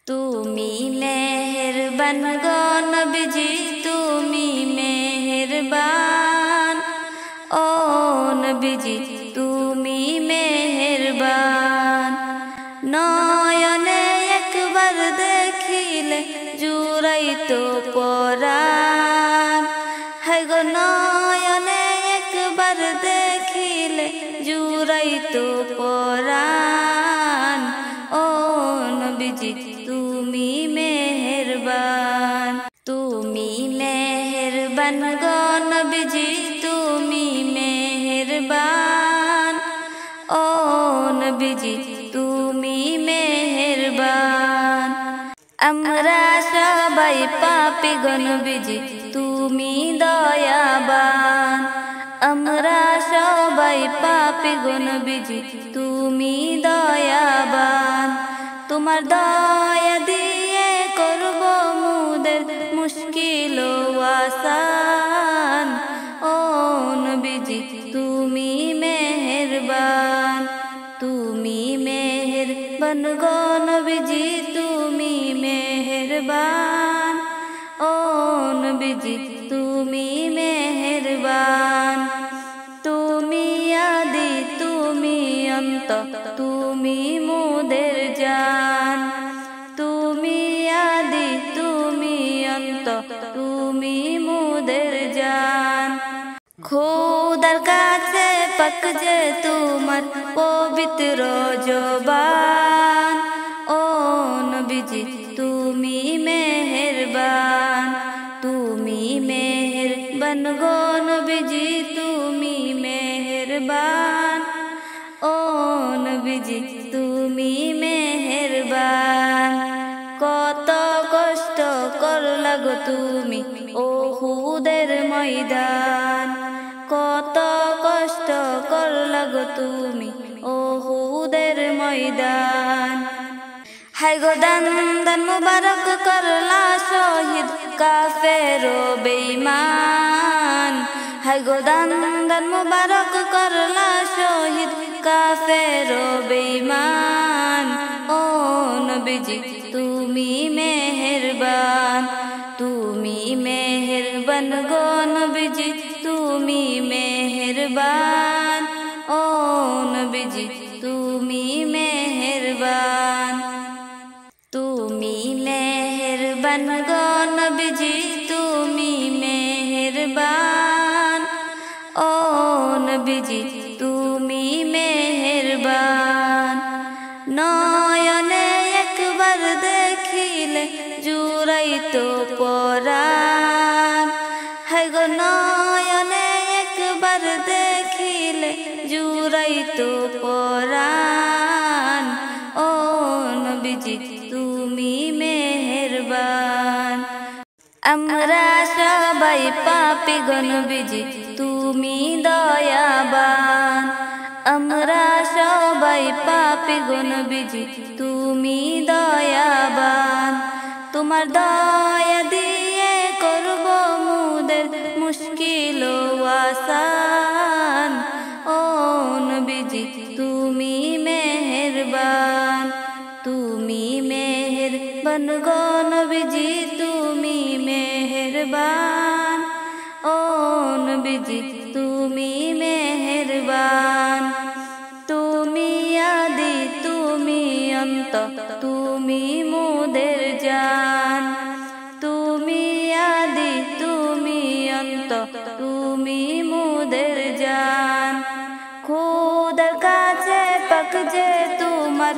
তুমি মেহেরবান গো নবীজি, তুমি মেহেরবান। ও নবীজি তুমি মেহেরবান। নয়নে একবার দেখিলে জুড়াইতো পরাণ। হায় গো নয়নে একবার দেখিলে জুড়াইতো পরাণ। ও নবীজি তুমি মেহেরবান। তুমি মেহেরবান গো নবীজি, তুমি মেহেরবান। ও নবীজি তুমি মেহেরবান। আমরা সবাই পাপী গো নবীজি, তুমি দয়াবান। আমরা সবাই পাপী গো নবীজি, তুমি দয়াবান। তোমার দয়া দিয়ে করব মুদের মুশকিল আসান। ও নবীজি তুমি মেহেরবান। তুমি মেহেরবান গো নবীজি, তুমি মেহেরবান। ও নবীজি তুমি মেহেরবান। তুমি আদি তুমি অন্ত, তুমি মোদের জান। তুমি আদি তুমি অন্ত, তুমি মোদের জান। খোদার কাছে পাক যে তোমার পবিত্র জবান। ও নবীজি তুমি মেহেরবান। তুমি মেহেরবান গো নবীজি, তুমি মেহেরবান। ও নবীজি তুমি মেহেরবান। কত কষ্ট করলা গো তুমি উহুদের ময়দান। কত কষ্ট করলা গো তুমি উহুদের ময়দান। হায় গো দান দান মুবারক করলা শহীদ কাফের ও বেঈমান। হায় গো দান দান মুবারক করলা শহীদ কাফের ও বেঈমান। ও নবীজি তুমি মেহেরবান। তুমি মেহেরবান গো নবীজি, তুমি মেহেরবান। ও নবীজি তুমি মেহেরবান। তুমি মেহেরবান গো নবীজি, তুমি মেহেরবান। ও নবীজি তুমি মেহেরবান। নয়নে একবার দেখিলে জুড়াইতো পরাণ। হায় গো নয়নে একবার দেখিলে জুড়াইতো পরাণ। ও নবীজি তুমি মেহেরবান। আমরা সবাই পাপী গো নবীজি, তুমি দয়াবান। আমরা সবাই পাপী গো নবীজি, তুমি দয়াবান। তোমার দয়া দিয়ে করব মুদের মুশকিল আসান। ও নবীজি তুমি মেহেরবান। তুমি মেহেরবান গো নবীজি, তুমি মেহেরবান। ও নবীজি তুমি মেহেরবান। তুমি আদি তুমি অন্ত, তুমি মোদের জান। তুমি আদি তুমি অন্ত, তুমি মোদের জান। খোদার কাছে পাক যে তোমার